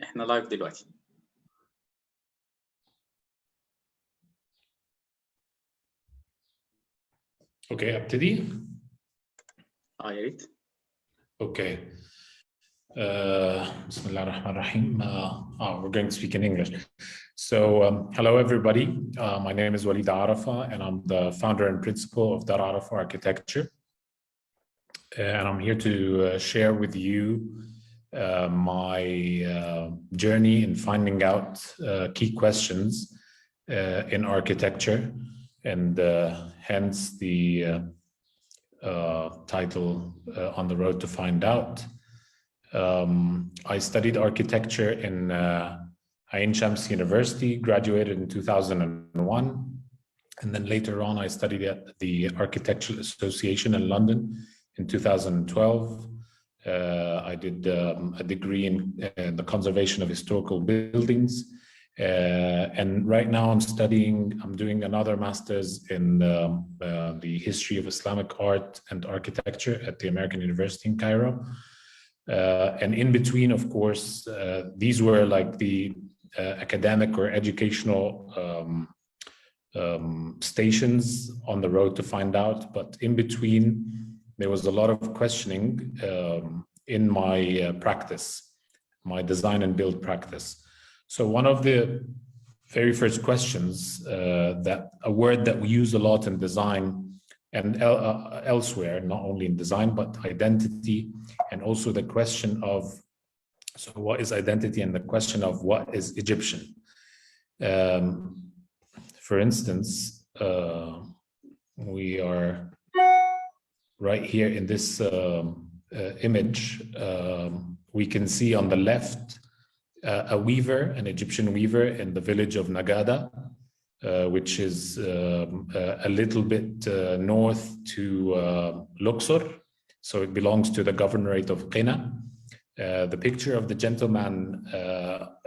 احنا لايف دلوقتي. اوكي ابتدي. يا ريت. Okay. Bismillah ar-Rahman ar-Rahim. We're going to speak in English. So, hello everybody. My name is Waleed Arafa, and I'm the founder and principal of Dar Arafa Architecture. And I'm here to share with you my journey in finding out key questions in architecture, and hence the title On the Road to Find Out. I studied architecture in Ain Shams University, graduated in 2001, and then later on I studied at the Architectural Association in London in 2012. I did a degree in the conservation of historical buildings, and right now I'm doing another master's in the history of Islamic art and architecture at the American University in Cairo. And in between, of course, these were like the academic or educational stations on the road to find out. But in between, there was a lot of questioning in my practice, my design and build practice. So one of the very first questions, that a word that we use a lot in design and elsewhere, not only in design, but identity, and also the question of, so what is identity, and the question of what is Egyptian. For instance, we are right here in this image. We can see on the left a weaver, an Egyptian weaver in the village of Nagada, which is a little bit north to Luxor. So it belongs to the governorate of Qina. The picture of the gentleman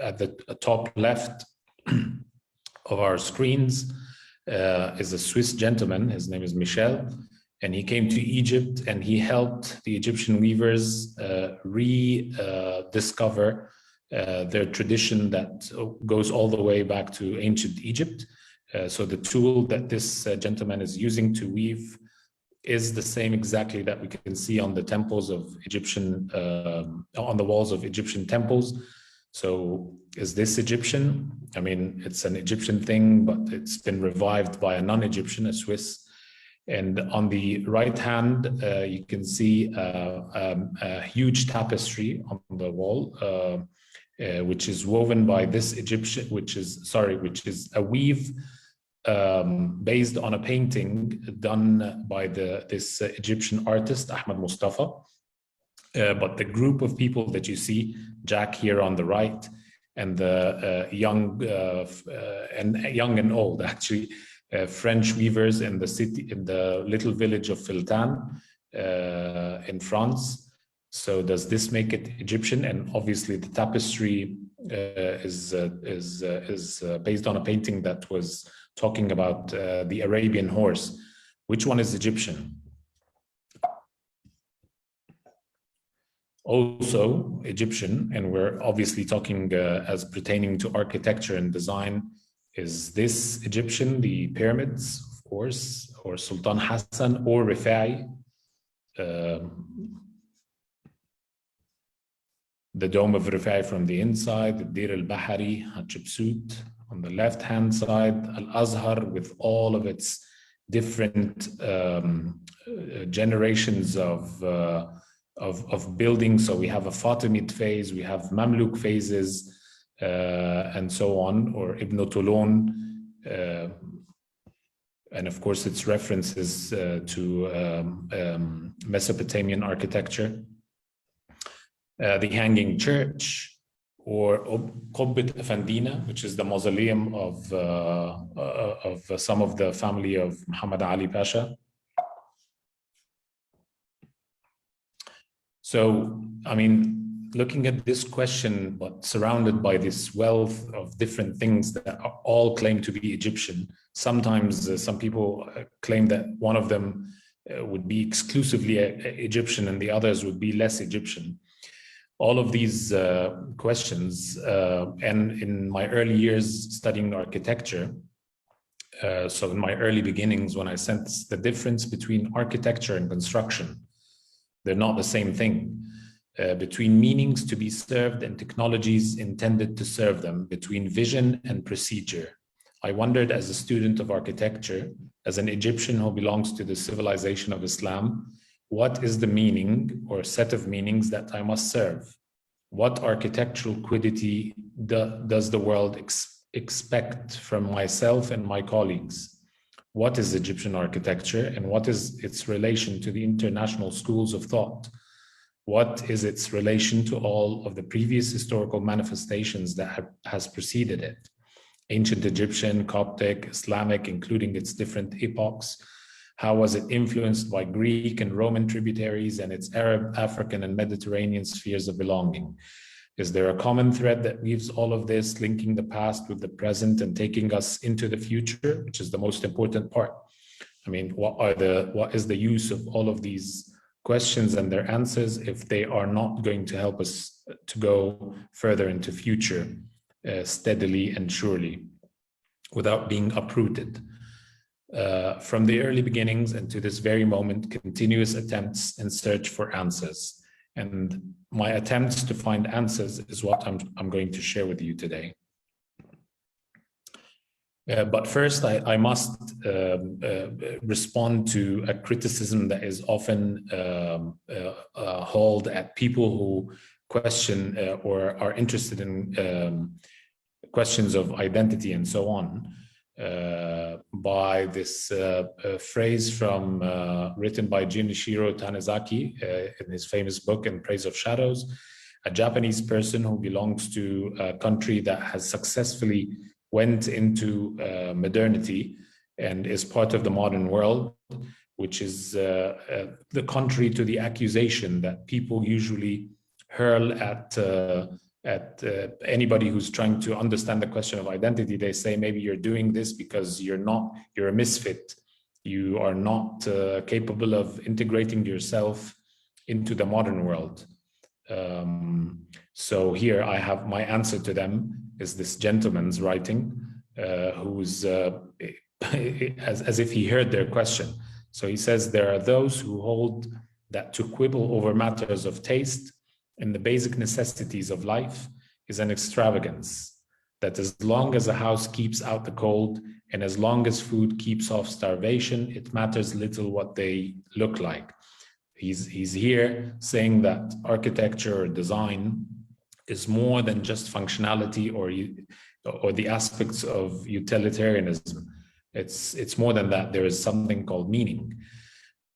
at the top left of our screens is a Swiss gentleman. His name is Michel, and he came to Egypt and he helped the Egyptian weavers rediscover their tradition that goes all the way back to ancient Egypt. So the tool that this gentleman is using to weave is the same exactly that we can see on the temples of Egyptian, on the walls of Egyptian temples. So is this Egyptian? I mean, it's an Egyptian thing, but it's been revived by a non-Egyptian, a Swiss. And on the right hand, you can see a huge tapestry on the wall, which is woven by this Egyptian, which is a weave based on a painting done by this Egyptian artist, Ahmed Mustafa. But the group of people that you see, Jack here on the right, and the young and old, actually, French weavers in the city, in the little village of Filtan in France. So does this make it Egyptian? And obviously the tapestry is based on a painting that was talking about the Arabian horse. Which one is Egyptian? Also Egyptian, and we're obviously talking as pertaining to architecture and design, is this Egyptian, the pyramids, of course, or Sultan Hassan, or Rifai? The dome of Rifai from the inside, the Dir al-Bahari, Hatshepsut on the left-hand side, Al-Azhar with all of its different generations of buildings. So we have a Fatimid phase, we have Mamluk phases, and so on, or Ibn Tulun, and of course its references to Mesopotamian architecture. The Hanging Church, or Qubbat Effendina, which is the mausoleum of some of the family of Muhammad Ali Pasha. So, I mean, looking at this question, but surrounded by this wealth of different things that all claim to be Egyptian, sometimes some people claim that one of them would be exclusively Egyptian and the others would be less Egyptian. all of these questions, and in my early years studying architecture, so in my early beginnings, when I sensed the difference between architecture and construction, they're not the same thing. Between meanings to be served and technologies intended to serve them, between vision and procedure. I wondered, as a student of architecture, as an Egyptian who belongs to the civilization of Islam, what is the meaning or set of meanings that I must serve? What architectural quiddity does the world expect from myself and my colleagues? What is Egyptian architecture, and what is its relation to the international schools of thought? What is its relation to all of the previous historical manifestations that has preceded it? Ancient Egyptian, Coptic, Islamic, including its different epochs. How was it influenced by Greek and Roman tributaries and its Arab, African, and Mediterranean spheres of belonging? Is there a common thread that weaves all of this, linking the past with the present and taking us into the future, which is the most important part? I mean, what is the use of all of these questions and their answers if they are not going to help us to go further into future steadily and surely without being uprooted? From the early beginnings and to this very moment, continuous attempts and search for answers. And my attempts to find answers is what I'm going to share with you today. But first, I must respond to a criticism that is often hauled at people who question or are interested in questions of identity and so on, by this phrase from written by Junichiro Tanizaki in his famous book In Praise of Shadows, a Japanese person who belongs to a country that has successfully went into modernity and is part of the modern world, which is the contrary to the accusation that people usually hurl at anybody who's trying to understand the question of identity. They say, maybe you're doing this because you're a misfit. You are not capable of integrating yourself into the modern world. So here I have my answer to them is this gentleman's writing, who's as if he heard their question. So he says, there are those who hold that to quibble over matters of taste and the basic necessities of life is an extravagance, that as long as a house keeps out the cold and as long as food keeps off starvation, it matters little what they look like. He's here saying that architecture or design is more than just functionality or the aspects of utilitarianism. It's more than that. There is something called meaning.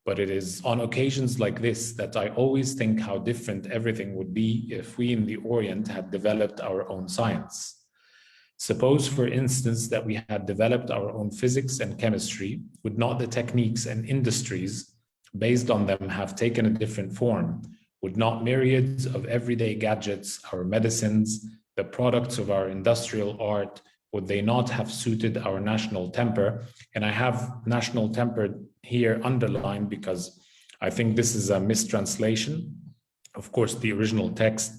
But it is on occasions like this that I always think how different everything would be if we in the Orient had developed our own science. Suppose, for instance, that we had developed our own physics and chemistry, would not the techniques and industries based on them have taken a different form? Would not myriads of everyday gadgets, our medicines, the products of our industrial art, would they not have suited our national temper? And I have national temper here underlined because I think this is a mistranslation. Of course, the original text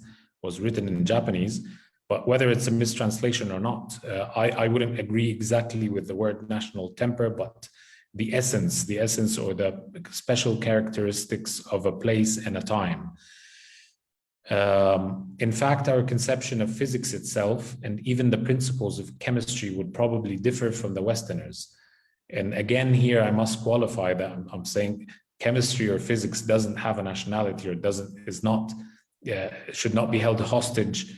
was written in Japanese, but whether it's a mistranslation or not, I wouldn't agree exactly with the word national temper, but the essence or the special characteristics of a place and a time. In fact, our conception of physics itself and even the principles of chemistry would probably differ from the Westerners. And again, here I must qualify that I'm saying chemistry or physics doesn't have a nationality or should not be held hostage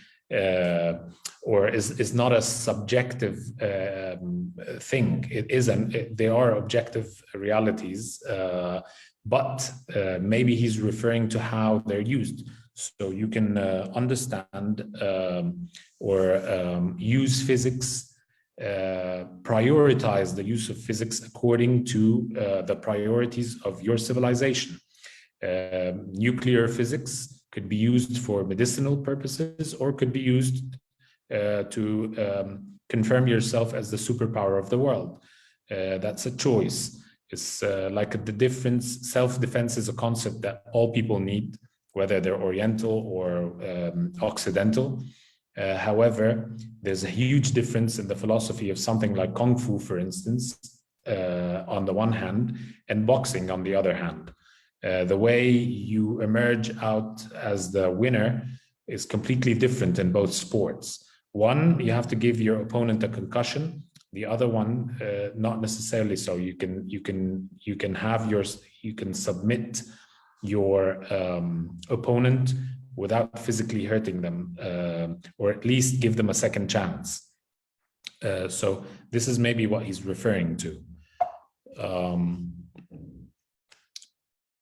or is not a subjective thing. They are objective realities, but maybe he's referring to how they're used. So you can understand or use physics, prioritize the use of physics according to the priorities of your civilization. Nuclear physics could be used for medicinal purposes or could be used to confirm yourself as the superpower of the world. That's a choice. It's like the difference. Self-defense is a concept that all people need, whether they're Oriental or Occidental. However, there's a huge difference in the philosophy of something like Kung Fu, for instance, on the one hand, and boxing on the other hand. The way you emerge out as the winner is completely different in both sports. One, you have to give your opponent a concussion. The other one, not necessarily so. You can submit your opponent without physically hurting them, or at least give them a second chance. So this is maybe what he's referring to.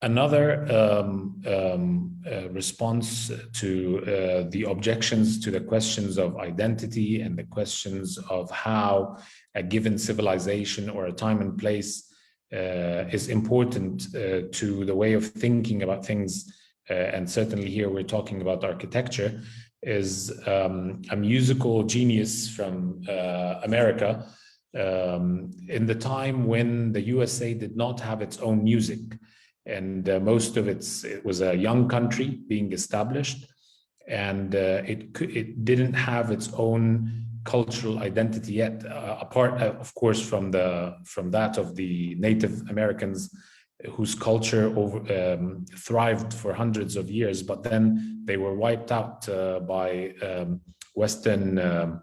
Another response to the objections to the questions of identity and the questions of how a given civilization or a time and place is important to the way of thinking about things, and certainly here we're talking about architecture, is a musical genius from America in the time when the USA did not have its own music. And most of it was a young country being established, and it didn't have its own cultural identity yet, apart, of course, from that of the Native Americans, whose culture thrived for hundreds of years, but then they were wiped out by Western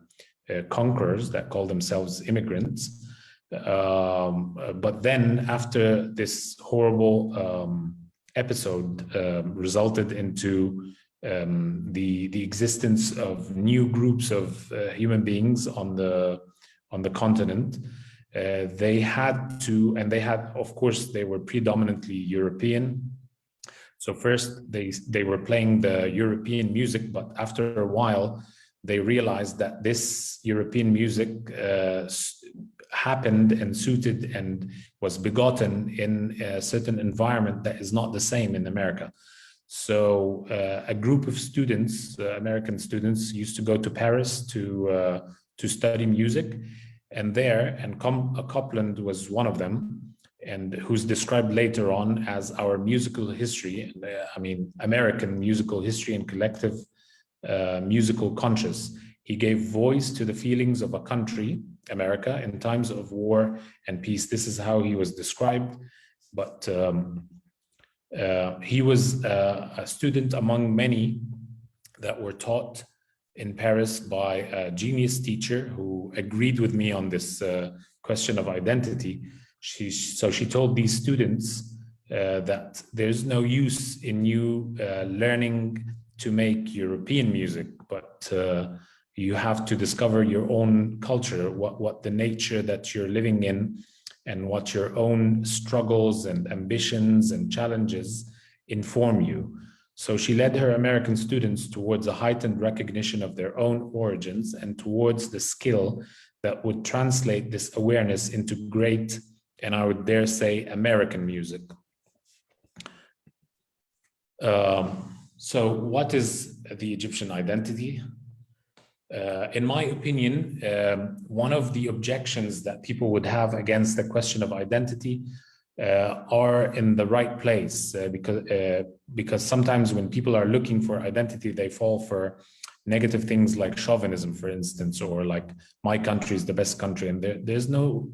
conquerors that call themselves immigrants. But then after this horrible episode resulted into the existence of new groups of human beings on the continent, they had to, and they had, of course, they were predominantly European. So first they were playing the European music, but after a while they realized that this European music happened and suited and was begotten in a certain environment that is not the same in America. So a group of students, American students, used to go to Paris to study music, and there, and Copland was one of them, and who's described later on as our musical history, American musical history and collective musical conscious. He gave voice to the feelings of a country, America, in times of war and peace. This is how he was described. But he was a student among many that were taught in Paris by a genius teacher who agreed with me on this question of identity. So she told these students that there's no use in you learning to make European music, but you have to discover your own culture, what the nature that you're living in, and what your own struggles and ambitions and challenges inform you. So she led her American students towards a heightened recognition of their own origins and towards the skill that would translate this awareness into great, and I would dare say, American music. So what is the Egyptian identity? In my opinion, one of the objections that people would have against the question of identity are in the right place, because sometimes when people are looking for identity, they fall for negative things like chauvinism, for instance, or like my country is the best country, and there's no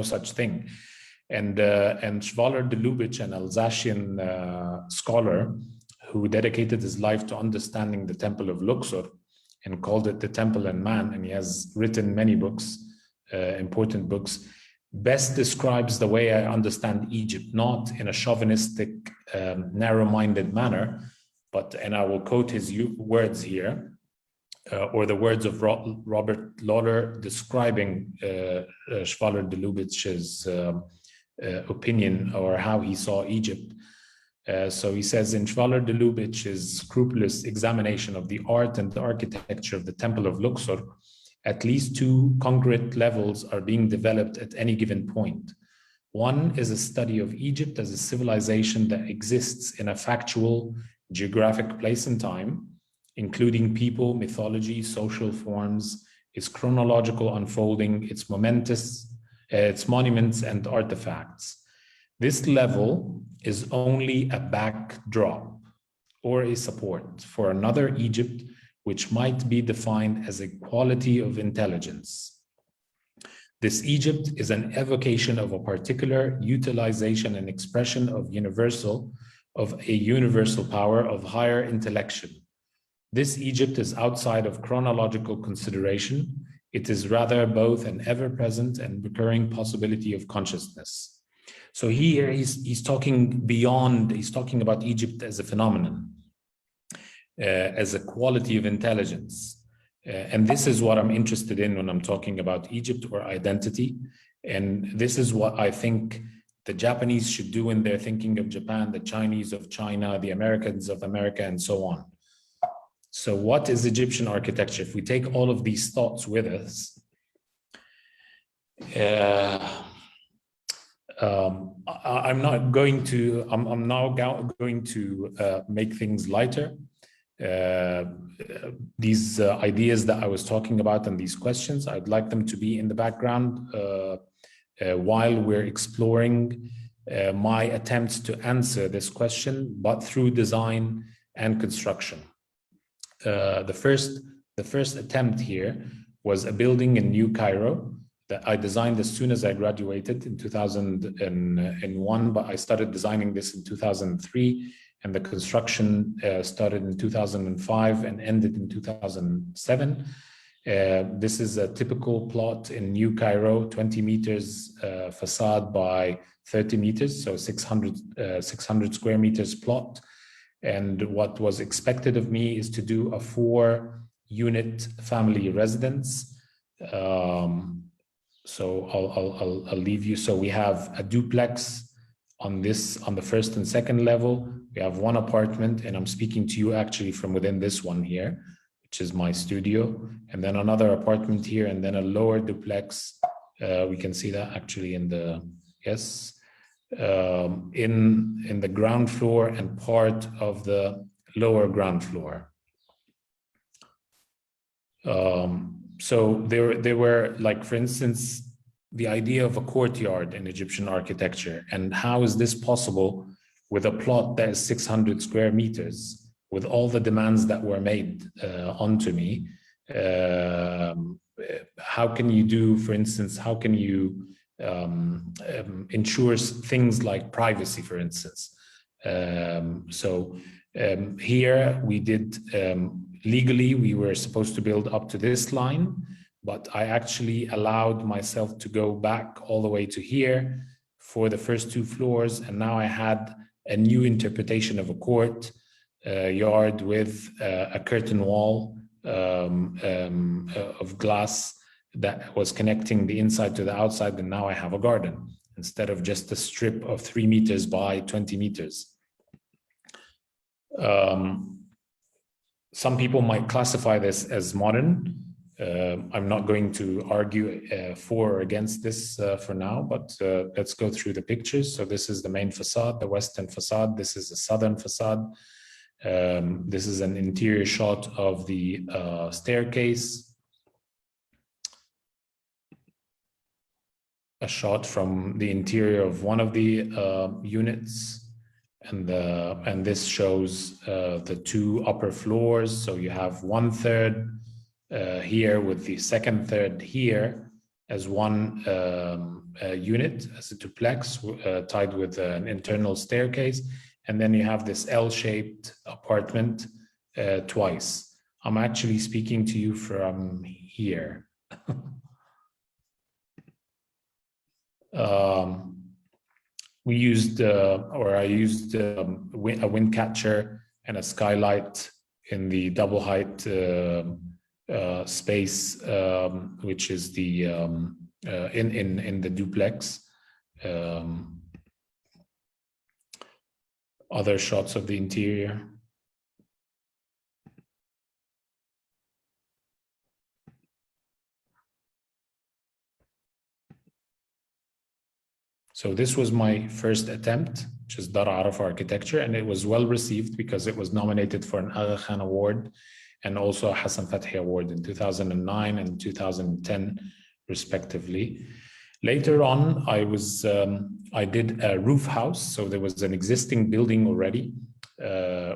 such thing. And Schwaller de Lubitsch, an Alsatian scholar who dedicated his life to understanding the Temple of Luxor and called it the Temple and Man, and he has written many books, important books, best describes the way I understand Egypt, not in a chauvinistic, narrow-minded manner, but, and I will quote his words here, or the words of Robert Lawler describing Schwaller de Lubitsch's opinion or how he saw Egypt. So he says, in Schwaller de Lubitsch's scrupulous examination of the art and the architecture of the Temple of Luxor, at least two concrete levels are being developed at any given point. One is a study of Egypt as a civilization that exists in a factual, geographic place and time, including people, mythology, social forms, its chronological unfolding, its monuments and artifacts. This level is only a backdrop. or a support for another Egypt, which might be defined as a quality of intelligence. This Egypt is an evocation of a particular utilization and expression of a universal power of higher intellection. This Egypt is outside of chronological consideration. It is rather both an ever-present and recurring possibility of consciousness. So here he's talking beyond, he's talking about Egypt as a phenomenon, as a quality of intelligence. And this is what I'm interested in when I'm talking about Egypt or identity. And this is what I think the Japanese should do when they're thinking of Japan, the Chinese of China, the Americans of America, and so on. So what is Egyptian architecture? If we take all of these thoughts with us, I'm now going to make things lighter. These ideas that I was talking about and these questions, I'd like them to be in the background while we're exploring my attempts to answer this question, but through design and construction. The first attempt here was a building in New Cairo that I designed as soon as I graduated in 2001, but I started designing this in 2003, and the construction started in 2005 and ended in 2007. This is a typical plot in New Cairo, 20 meters facade by 30 meters, so 600 square meters plot. And what was expected of me is to do a 4-unit family residence. So I'll leave you. So we have a duplex on the first and second level. We have one apartment, and I'm speaking to you actually from within this one here, which is my studio, and then another apartment here, and then a lower duplex. We can see that actually in the, yes, in the ground floor and part of the lower ground floor. So there were, like, for instance, the idea of a courtyard in Egyptian architecture, and how is this possible with a plot that is 600 square meters, with all the demands that were made onto me? How can you do, for instance, how can you ensures things like privacy, for instance? Here we did, legally, we were supposed to build up to this line, but I actually allowed myself to go back all the way to here for the first 2 floors. And now I had a new interpretation of a court yard with a curtain wall of glass that was connecting the inside to the outside, and now I have a garden instead of just a strip of 3 meters by 20 meters. Some people might classify this as modern. I'm not going to argue for or against this for now, but let's go through the pictures. So this is the main facade, the western facade. This is the southern facade. This is an interior shot of the staircase. A shot from the interior of one of the units, and this shows the 2 upper floors. So you have 1/3 here with the 2/3 here as one unit, as a duplex tied with an internal staircase, and then you have this L-shaped apartment twice. I'm actually speaking to you from here. We used, or I used a wind catcher and a skylight in the double height space, which is the in the duplex. Other shots of the interior. So this was my first attempt, which is Dar Arafa architecture, and it was well received because it was nominated for an Aga Khan Award and also a Hassan Fathi Award in 2009 and 2010, respectively. Later on, I did a roof house. So there was an existing building already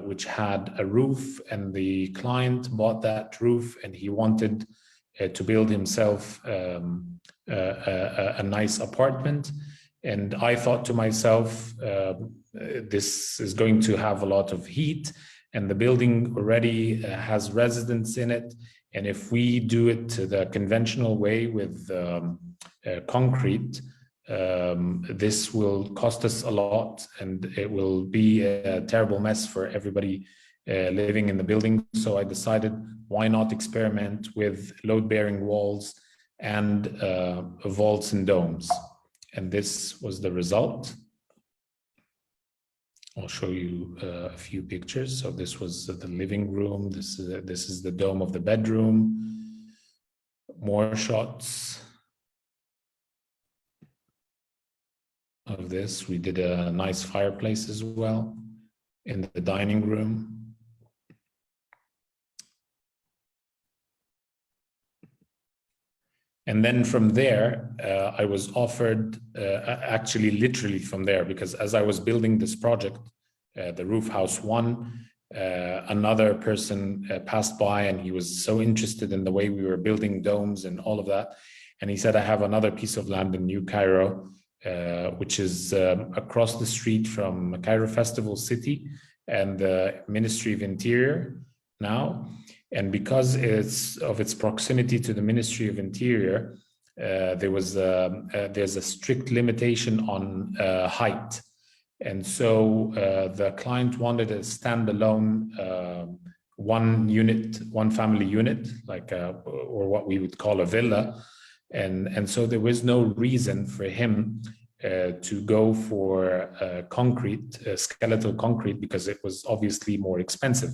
which had a roof, and the client bought that roof, and he wanted to build himself a nice apartment. And I thought to myself, this is going to have a lot of heat, and the building already has residents in it. And if we do it the conventional way with concrete, this will cost us a lot, and it will be a terrible mess for everybody living in the building. So I decided, why not experiment with load-bearing walls and vaults and domes? And this was the result. I'll show you a few pictures. So this was the living room. This is the dome of the bedroom. More shots of this. We did a nice fireplace as well in the dining room. And then from there, I was offered, actually literally from there, because as I was building this project, the roof house one, another person passed by, and he was so interested in the way we were building domes and all of that. And he said, I have another piece of land in New Cairo, which is across the street from Cairo Festival City and the Ministry of Interior now. And because of its proximity to the Ministry of Interior, there's a strict limitation on height. And so the client wanted a standalone one family unit, like or what we would call a villa. And so there was no reason for him to go for concrete, skeletal concrete, because it was obviously more expensive.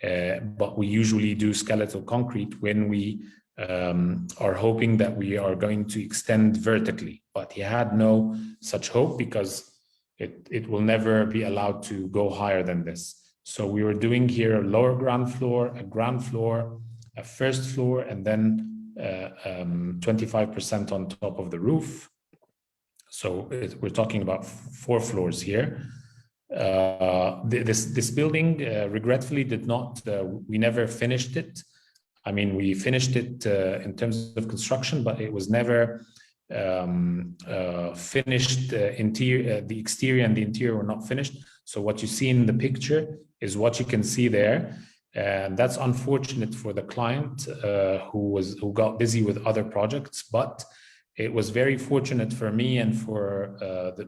But we usually do skeletal concrete when we are hoping that we are going to extend vertically. But he had no such hope, because it will never be allowed to go higher than this. So we were doing here a lower ground floor, a ground floor, a first floor, and then 25% on top of the roof. So we're talking about 4 floors here. This building regretfully did not, we never finished it. I mean, we finished it in terms of construction, but it was never finished. The exterior and the interior were not finished. So what you see in the picture is what you can see there. And that's unfortunate for the client who got busy with other projects, but it was very fortunate for me and for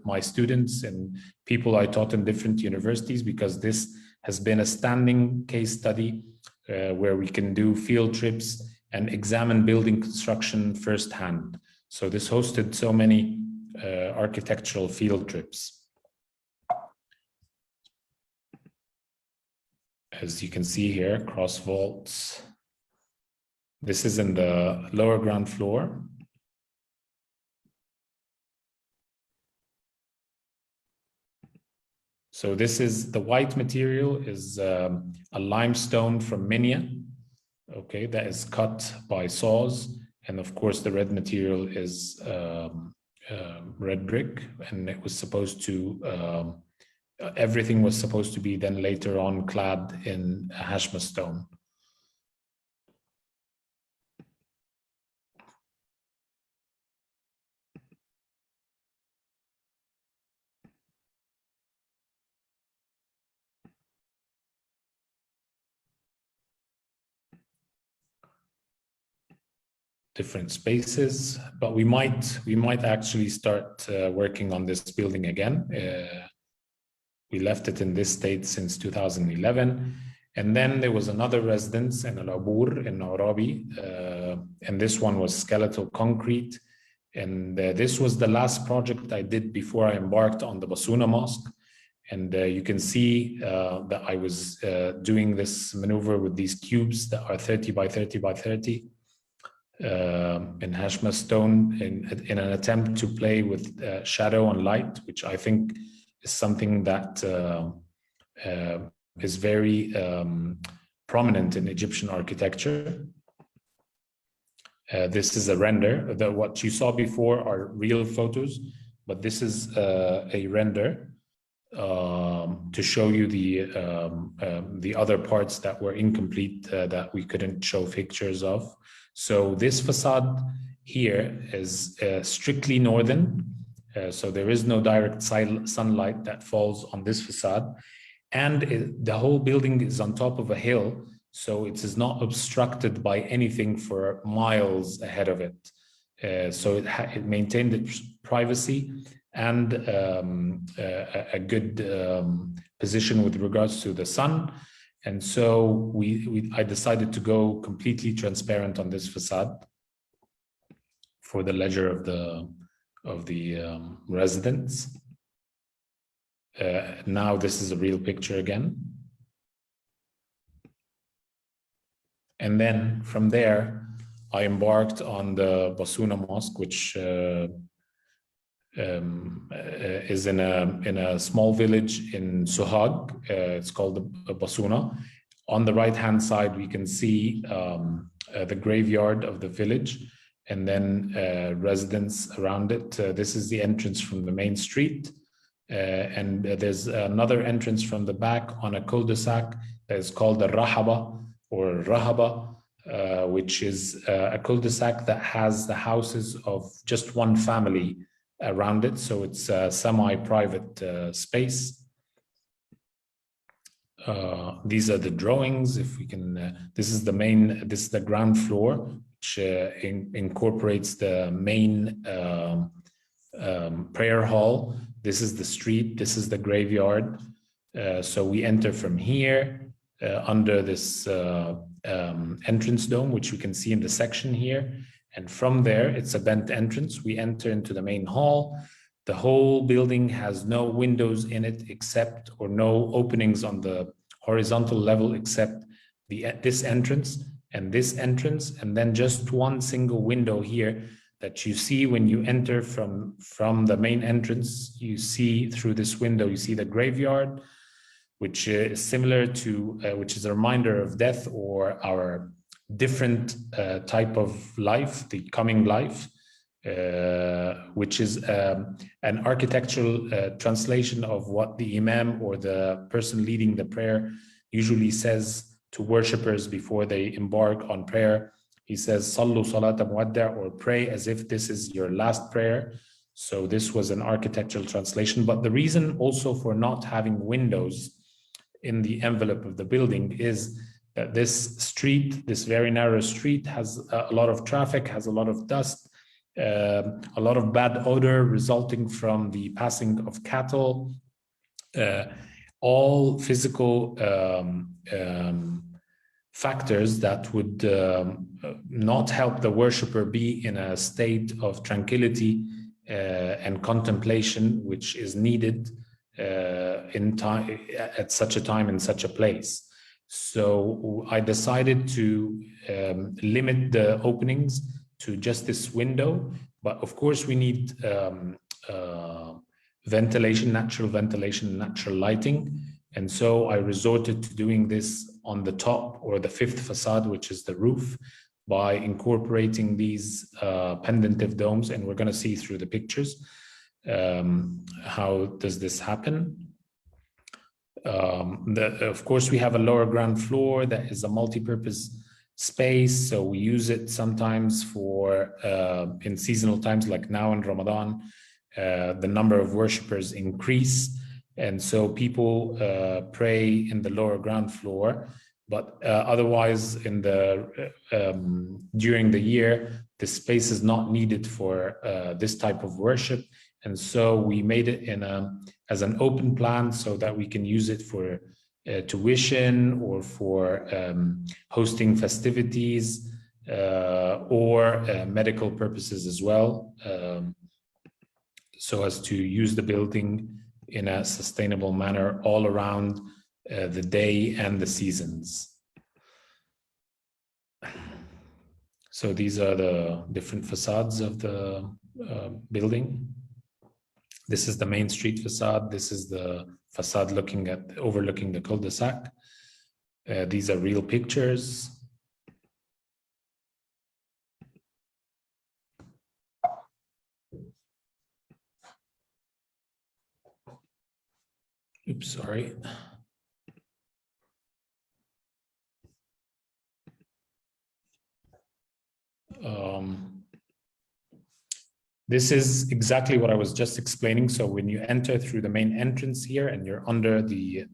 my students and people I taught in different universities, because this has been a standing case study where we can do field trips and examine building construction firsthand. So this hosted so many architectural field trips. As you can see here, cross vaults. This is in the lower ground floor. So this is the white material, is a limestone from Minya, okay, that is cut by saws. And of course, the red material is red brick, and it was supposed to, everything was supposed to be then later on clad in hashma stone. Different spaces, but we might actually start working on this building again. We left it in this state since 2011, and then there was another residence in Al Abur in Arabi, and this one was skeletal concrete. And this was the last project I did before I embarked on the Basuna Mosque. And you can see that I was doing this maneuver with these cubes that are 30 by 30 by 30. In hashma stone in an attempt to play with shadow and light, which I think is something that is very prominent in Egyptian architecture. This is a render. What you saw before are real photos, but this is a render to show you the other parts that were incomplete that we couldn't show pictures of. So this facade here is strictly northern. So there is no direct sunlight that falls on this facade. And the whole building is on top of a hill, so it is not obstructed by anything for miles ahead of it. So it maintained its privacy and a good position with regards to the sun. And so I decided to go completely transparent on this facade for the leisure of the residents. Now this is a real picture again. And then from there, I embarked on the Basuna Mosque, which is in a small village in Sohag. It's called Basuna. On the right-hand side, we can see the graveyard of the village, and then residents around it. This is the entrance from the main street. And there's another entrance from the back on a cul-de-sac that is called the Rahaba or Rahaba, which is a cul-de-sac that has the houses of just one family around it. So it's a semi-private space. These are the drawings. If we can, this is the ground floor, which incorporates the main prayer hall. This is the street, this is the graveyard. So we enter from here under this entrance dome, which you can see in the section here. And from there, it's a bent entrance. We enter into the main hall. The whole building has no windows in it except, or no openings on the horizontal level except this entrance, and then just one single window here that you see when you enter from the main entrance. You see through this window, you see the graveyard, which is similar to, which is a reminder of death or our different type of life, the coming life, which is an architectural translation of what the imam or the person leading the prayer usually says to worshippers before they embark on prayer. He says, Sallu salata muwadda, or pray as if this is your last prayer. So this was an architectural translation. But the reason also for not having windows in the envelope of the building is that this street, this very narrow street, has a lot of traffic, has a lot of dust, a lot of bad odor resulting from the passing of cattle, all physical factors that would not help the worshipper be in a state of tranquility and contemplation, which is needed in time at such a time in such a place. So I decided to limit the openings to just this window, but of course we need ventilation, natural ventilation, natural lighting. And so I resorted to doing this on the top, or the fifth facade, which is the roof, by incorporating these pendentive domes. And we're going to see through the pictures how does this happen. Of course, we have a lower ground floor that is a multi-purpose space. So we use it sometimes for, in seasonal times like now in Ramadan, the number of worshippers increase. And so people pray in the lower ground floor, but otherwise in the during the year, the space is not needed for this type of worship. And so we made it in as an open plan so that we can use it for tuition or for hosting festivities or medical purposes as well, so as to use the building in a sustainable manner all around the day and the seasons. So these are the different facades of the building. This is the main street facade. This is the facade overlooking the cul-de-sac. These are real pictures. Oops, sorry. This is exactly what I was just explaining. So when you enter through the main entrance here and you're under the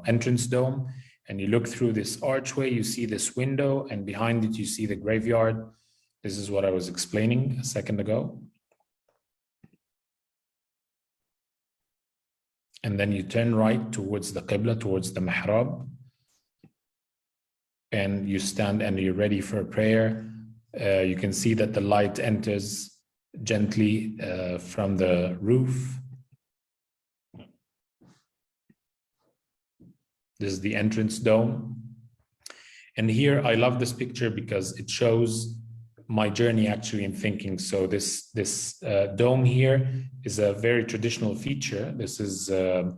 entrance dome and you look through this archway, you see this window, and behind it you see the graveyard. This is what I was explaining a second ago. And then you turn right towards the Qibla, towards the Mihrab, and you stand and you're ready for a prayer. You can see that the light enters gently from the roof. This is the entrance dome. And here I love this picture because it shows my journey actually in thinking. So this dome here is a very traditional feature. This is an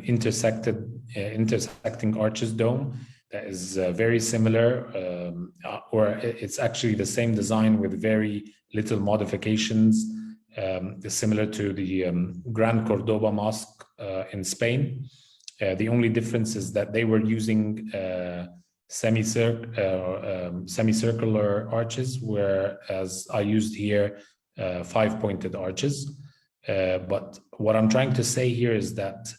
intersecting arches dome that is very similar, or it's actually the same design with very little modifications, similar to the Gran Cordoba Mosque in Spain. The only difference is that they were using semicircular arches, whereas I used here 5-pointed arches. But what I'm trying to say here is that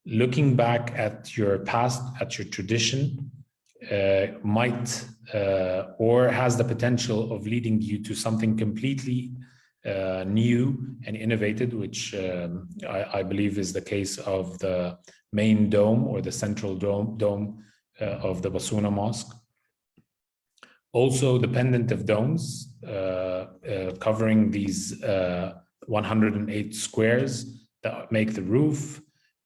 looking back at your past, at your tradition, might or has the potential of leading you to something completely new and innovative, which I believe is the case of the main dome or the central dome of the Basuna Mosque. Also, the pendentive domes covering these 108 squares that make the roof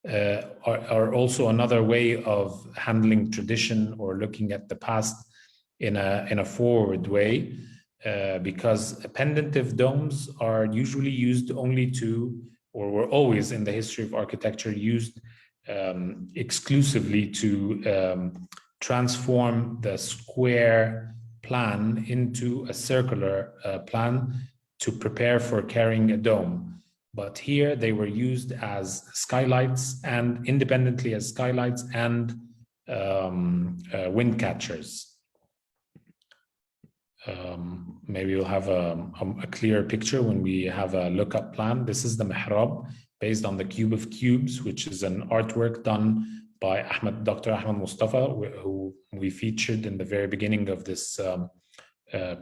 are also another way of handling tradition or looking at the past in a forward way, because pendentive domes are usually used only to, or were always in the history of architecture used exclusively to transform the square plan into a circular plan to prepare for carrying a dome. But here they were used as skylights, and independently as skylights and wind catchers. Maybe we'll have a clear picture when we have a lookup plan. This is the mihrab based on the Cube of Cubes, which is an artwork done by Dr. Ahmed Mustafa, who we featured in the very beginning of this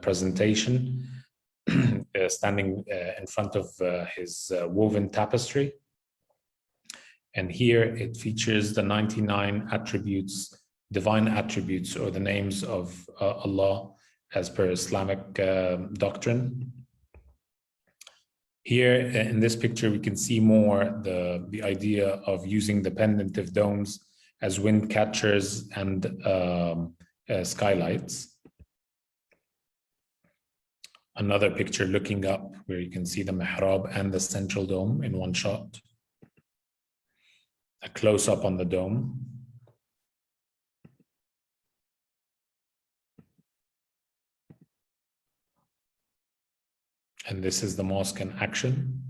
presentation, standing in front of his woven tapestry. And here it features the 99 attributes, divine attributes, or the names of Allah as per Islamic doctrine. Here in this picture, we can see more the idea of using the pendentive domes as wind catchers and skylights. Another picture looking up where you can see the mihrab and the central dome in one shot. A close-up on the dome. And this is the mosque in action.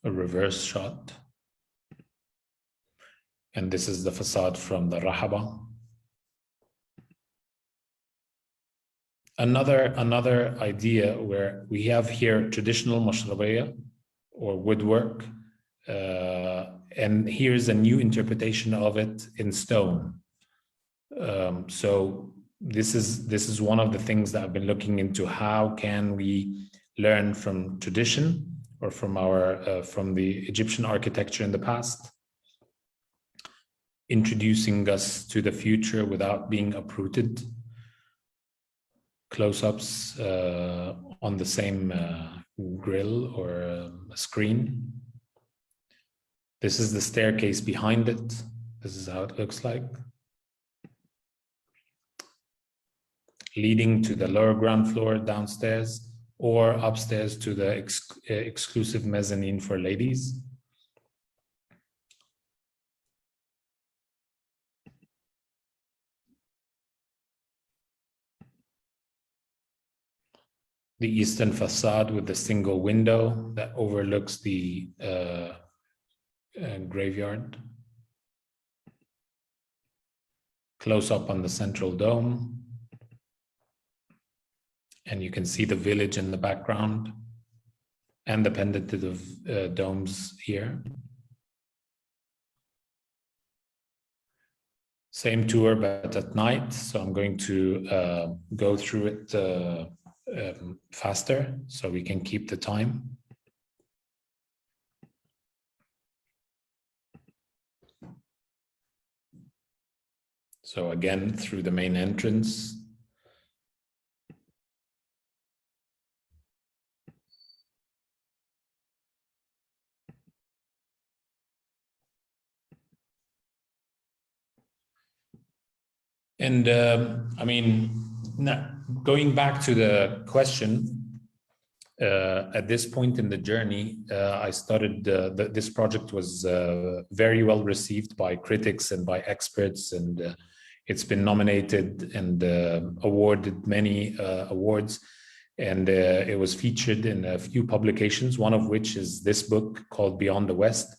A reverse shot. And this is the facade from the Rahaba. Another idea where we have here traditional mashrabiyya or woodwork, and here's a new interpretation of it in stone. So this is one of the things that I've been looking into. How can we learn from tradition or from our from the Egyptian architecture in the past, introducing us to the future without being uprooted? Close-ups on the same grill or screen. This is the staircase behind it. This is how it looks like. Leading to the lower ground floor downstairs, or upstairs to the exclusive mezzanine for ladies. the eastern facade with the single window that overlooks the graveyard. Close up on the central dome. And you can see the village in the background and the pendantive domes here. Same tour, but at night. So I'm going to go through it faster so we can keep the time. So again, through the main entrance. And I mean, going back to the question, at this point in the journey, I started, this project was very well received by critics and by experts, and it's been nominated and awarded many awards. And it was featured in a few publications, one of which is this book called Beyond the West,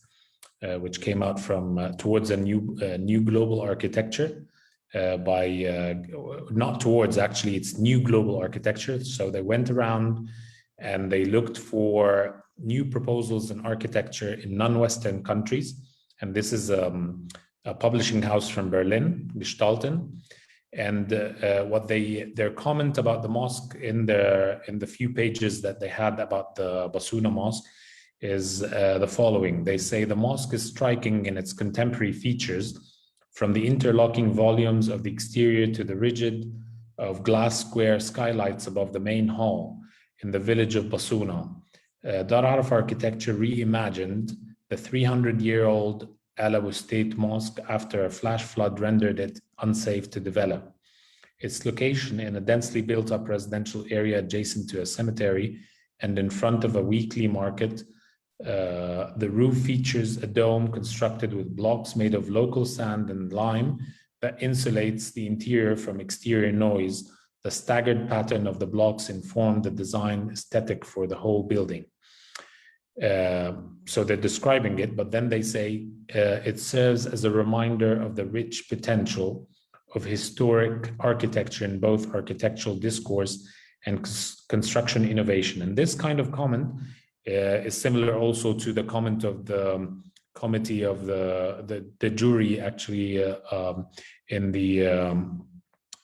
which came out from Towards a New Global Architecture. Not towards, actually, it's New Global Architecture. So they went around and they looked for new proposals in architecture in non-Western countries. And this is a publishing house from Berlin, Gestalten. And their comment about the mosque in the few pages that they had about the Basuna Mosque is the following. They say the mosque is striking in its contemporary features, from the interlocking volumes of the exterior to the rigid of glass square skylights above the main hall in the village of Basuna. Dar Araf architecture reimagined the 300-year-old Al Abu State Mosque after a flash flood rendered it unsafe to develop. Its location in a densely built-up residential area adjacent to a cemetery and in front of a weekly market. The roof features a dome constructed with blocks made of local sand and lime that insulates the interior from exterior noise. The staggered pattern of the blocks informed the design aesthetic for the whole building. So they're describing it, but then they say it serves as a reminder of the rich potential of historic architecture in both architectural discourse and construction innovation. And this kind of comment is similar also to the comment of the committee of the jury, actually, in the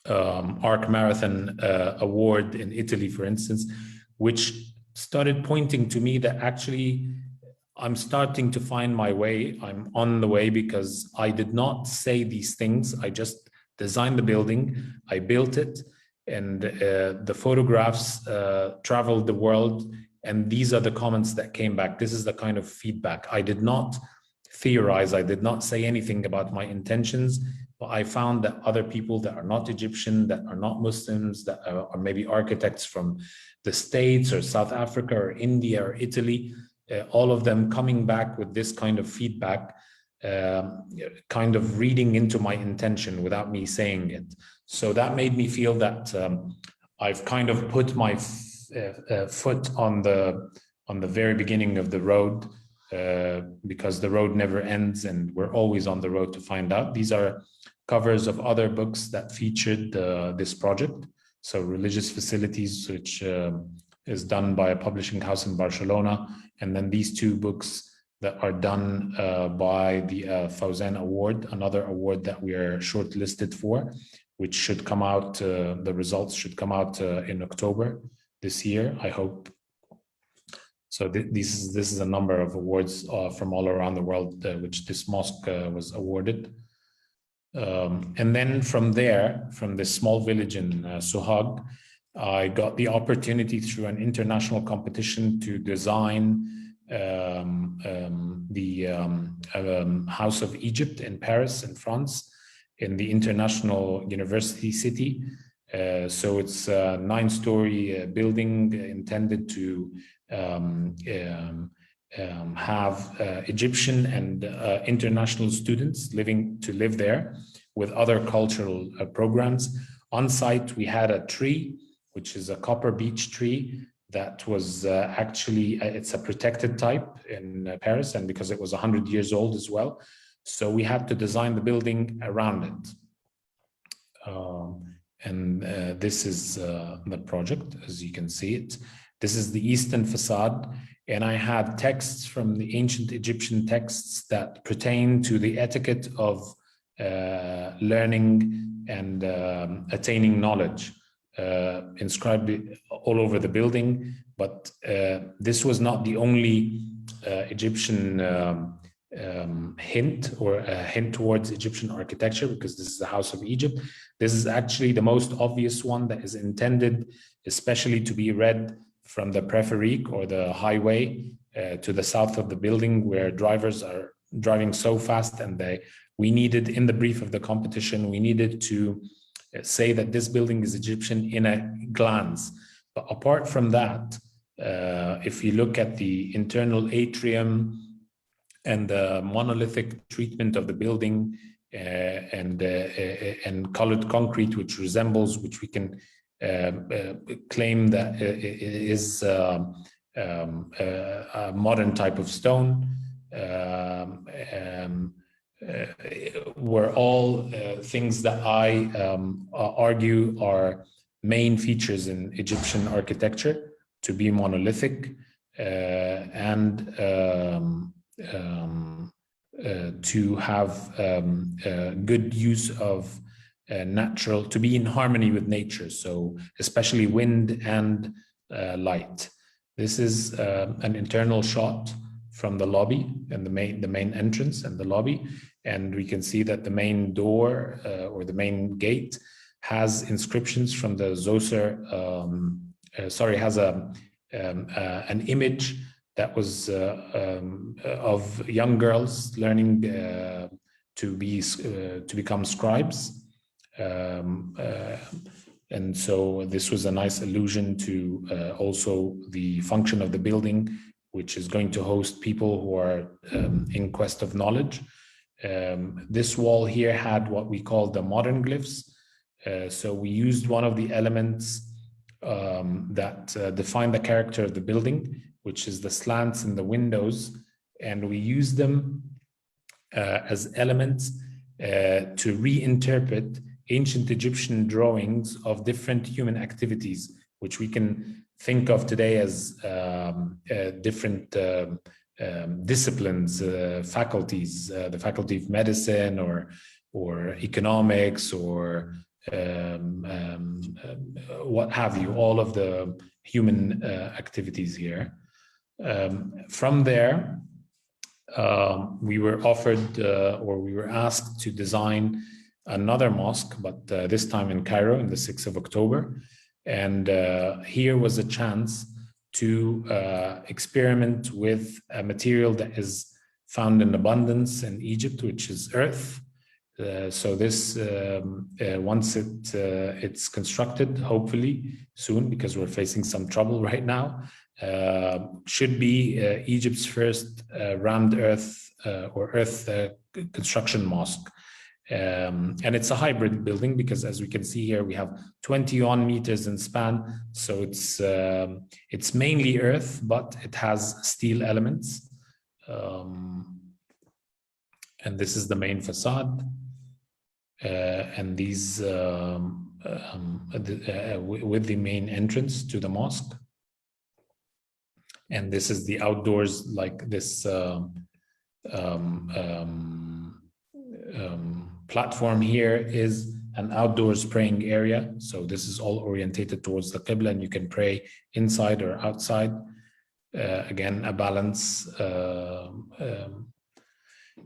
Arc Marathon Award in Italy, for instance, which started pointing to me that actually I'm starting to find my way. I'm on the way, because I did not say these things. I just designed the building, I built it, and the photographs traveled the world. And these are the comments that came back. This is the kind of feedback. I did not theorize. I did not say anything about my intentions, but I found that other people that are not Egyptian, that are not Muslims, that are maybe architects from the States or South Africa or India or Italy, all of them coming back with this kind of feedback, kind of reading into my intention without me saying it. So that made me feel that I've kind of put my foot on the very beginning of the road, because the road never ends and we're always on the road to find out. These are covers of other books that featured this project. So Religious Facilities, which is done by a publishing house in Barcelona, and then these two books that are done by the Fawzan Award, another award that we are shortlisted for, which should come out, the results should come out in October this year, I hope. So this is a number of awards from all around the world, which this mosque was awarded. And then from there, from this small village in Sohag, I got the opportunity through an international competition to design the House of Egypt in Paris, in France, in the International University City. So it's a 9-story building intended to have Egyptian and international students to live there with other cultural programs. On site, we had a tree which is a copper beech tree that was actually, it's a protected type in Paris, and because it was 100 years old as well. So we had to design the building around it. This is the project, as you can see it. This is the eastern facade, and I had texts from the ancient Egyptian texts that pertain to the etiquette of learning and attaining knowledge, inscribed all over the building. But this was not the only Egyptian hint, or a hint towards Egyptian architecture, because this is the House of Egypt. This is actually the most obvious one that is intended especially to be read from the Preferique, or the highway to the south of the building, where drivers are driving so fast, and we needed, in the brief of the competition, we needed to say that this building is Egyptian in a glance. But apart from that, if you look at the internal atrium and the monolithic treatment of the building, and colored concrete, which we can claim that it is a modern type of stone, were all things that I argue are main features in Egyptian architecture, to be monolithic and to have good use of natural, to be in harmony with nature, so especially wind and light. This is an internal shot from the lobby and the main entrance and the lobby, and we can see that the main door or the main gate has inscriptions from the Zoser. Has an image that was of young girls learning to become scribes. And so this was a nice allusion to also the function of the building, which is going to host people who are in quest of knowledge. This wall here had what we call the modern glyphs. So we used one of the elements that define the character of the building, which is the slants in the windows, and we use them as elements to reinterpret ancient Egyptian drawings of different human activities, which we can think of today as different disciplines, faculties, the faculty of medicine or economics or what have you, all of the human activities here. From there, we were offered or we were asked to design another mosque, but this time in Cairo in the 6th of October. And here was a chance to experiment with a material that is found in abundance in Egypt, which is earth. So this, once it's constructed, hopefully soon, because we're facing some trouble right now, should be Egypt's first rammed earth or earth construction mosque. And it's a hybrid building, because as we can see here, we have 21 meters in span. So it's mainly earth, but it has steel elements. And this is the main facade. And these with the main entrance to the mosque. And this is the outdoors, like this platform here is an outdoors praying area. So this is all orientated towards the Qibla, and you can pray inside or outside. Again, a balance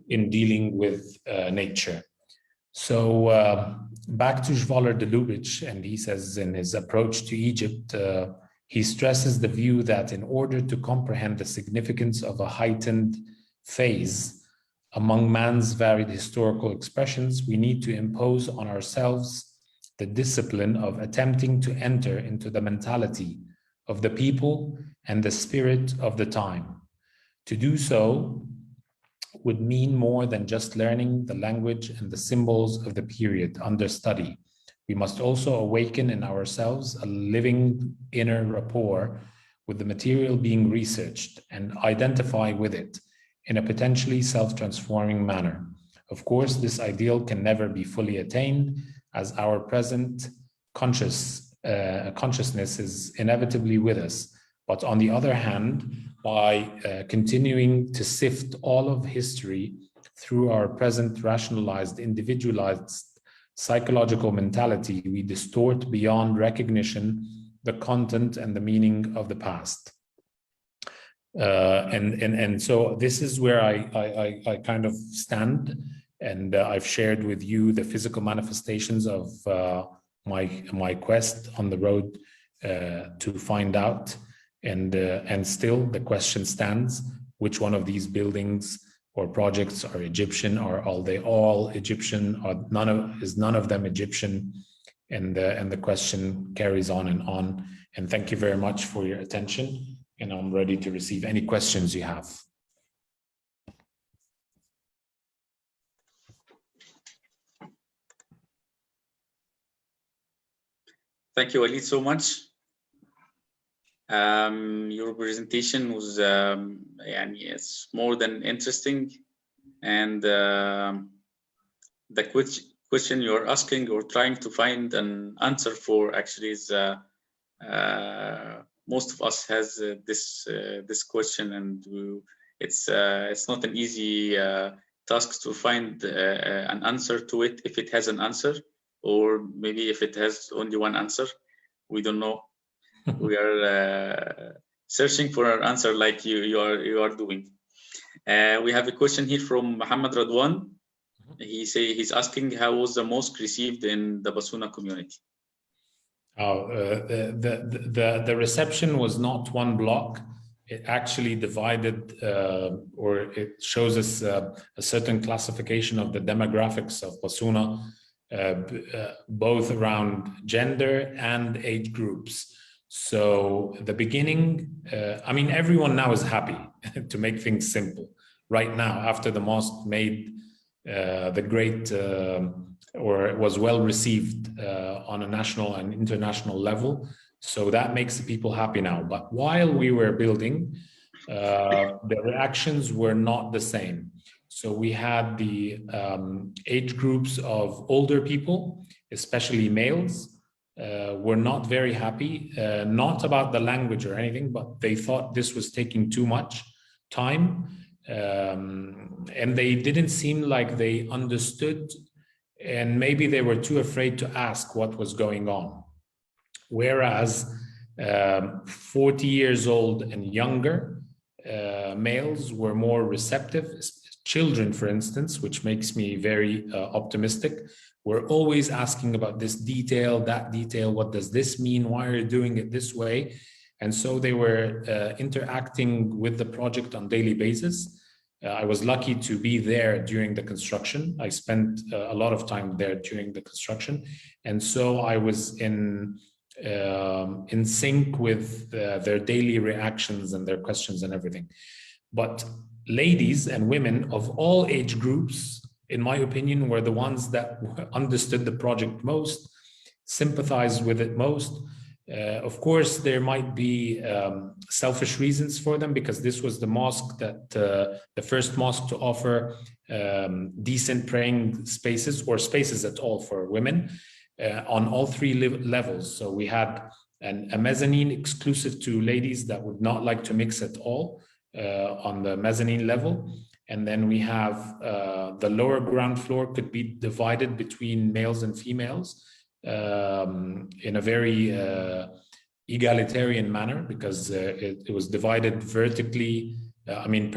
in dealing with nature. So back to Zwaller de Lubitsch, and he says in his approach to Egypt, he stresses the view that in order to comprehend the significance of a heightened phase among man's varied historical expressions, we need to impose on ourselves the discipline of attempting to enter into the mentality of the people and the spirit of the time. To do so would mean more than just learning the language and the symbols of the period under study. we must also awaken in ourselves a living inner rapport with the material being researched and identify with it in a potentially self-transforming manner. Of course, this ideal can never be fully attained, as our present consciousness is inevitably with us. But on the other hand, by continuing to sift all of history through our present rationalized, individualized psychological mentality, we distort beyond recognition the content and the meaning of the past. And so this is where I kind of stand, and I've shared with you the physical manifestations of my quest on the road to find out, and still the question stands: which one of these buildings or projects are Egyptian? Are they all Egyptian? Or is none of them Egyptian? And the question carries on and on. And thank you very much for your attention. And I'm ready to receive any questions you have. Thank you, Waleed, so much. Your presentation was it's more than interesting, and the question you're asking or trying to find an answer for actually is most of us has this question, and it's not an easy task to find an answer to it, if it has an answer, or maybe if it has only one answer. We don't know. We are searching for our answer, like you are doing. We have a question here from Muhammad Radwan. He's asking, how was the mosque received in the Basuna community? The reception was not one block. It actually divided, or it shows us a certain classification of the demographics of Basuna, both around gender and age groups. So the beginning, I mean, everyone now is happy to make things simple. Right now, after the mosque made the great, or it was well received on a national and international level. So that makes the people happy now. But while we were building, the reactions were not the same. So we had the age groups of older people, especially males, were not very happy, not about the language or anything, but they thought this was taking too much time. And they didn't seem like they understood, and maybe they were too afraid to ask what was going on. Whereas 40 years old and younger males were more receptive. Children, for instance, which makes me very optimistic, were always asking about this detail, that detail, what does this mean, why are you doing it this way? And so they were interacting with the project on a daily basis. I was lucky to be there during the construction. I spent a lot of time there during the construction. And so I was in sync with their daily reactions and their questions and everything. But ladies and women of all age groups, in my opinion, were the ones that understood the project most, sympathized with it most. Of course, there might be selfish reasons for them, because this was the mosque that the first mosque to offer decent praying spaces, or spaces at all, for women on all three levels. So we had a mezzanine exclusive to ladies that would not like to mix at all on the mezzanine level. And then we have the lower ground floor could be divided between males and females in a very egalitarian manner, because it was divided vertically,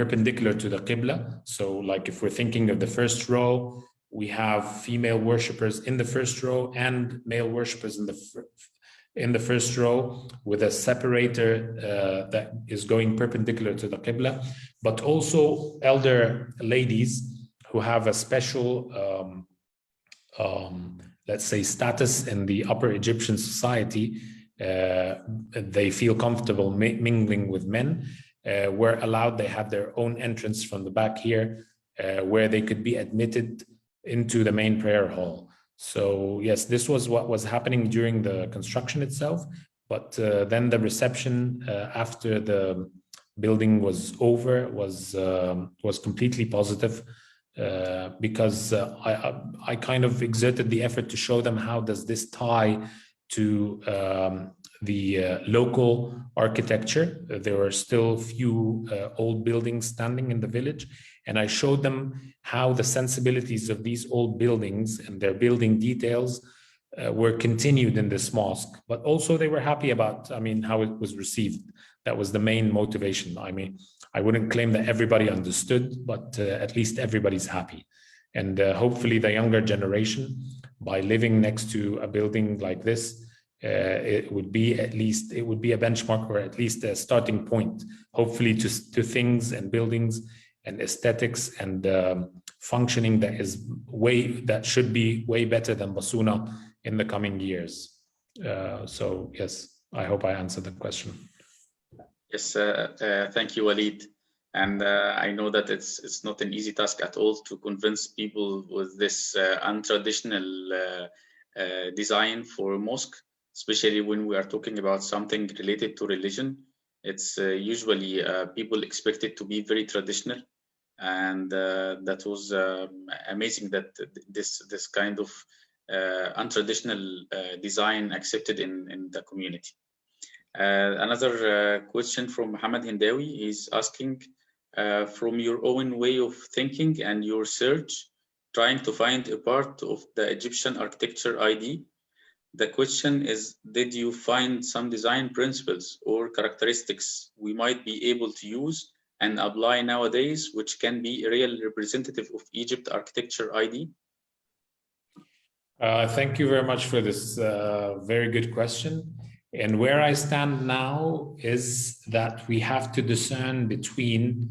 perpendicular to the Qibla. So like if we're thinking of the first row, we have female worshippers in the first row and male worshippers in the first row, with a separator that is going perpendicular to the Qibla, but also elder ladies who have a special let's say status in the upper Egyptian society. They feel comfortable mingling with men, were allowed. They had their own entrance from the back here, where they could be admitted into the main prayer hall. So yes, this was what was happening during the construction itself, but then the reception after the building was over was completely positive, because I kind of exerted the effort to show them how does this tie to the local architecture. There were still few old buildings standing in the village, and I showed them how the sensibilities of these old buildings and their building details were continued in this mosque. But also they were happy about, how it was received. That was the main motivation. I wouldn't claim that everybody understood, but at least everybody's happy. And hopefully the younger generation, by living next to a building like this, it would be a benchmark, or at least a starting point, hopefully to things and buildings and aesthetics and functioning that should be way better than Basuna in the coming years. So yes, I hope I answered the question. Yes, thank you, Waleed. And I know that it's not an easy task at all to convince people with this untraditional design for a mosque, especially when we are talking about something related to religion. It's usually people expect it to be very traditional, and that was amazing that this kind of untraditional design accepted in the community. Another question from Mohammed Hindawi is asking, from your own way of thinking and your search, trying to find a part of the Egyptian architecture ID, the question is, did you find some design principles or characteristics we might be able to use and apply nowadays, which can be a real representative of Egypt architecture ID? Thank you very much for this very good question. And where I stand now is that we have to discern between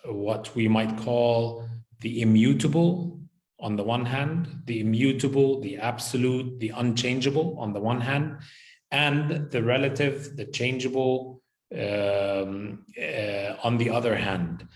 what we might call the immutable on the one hand, the immutable, the absolute, the unchangeable on the one hand, and the relative, the changeable on the other hand.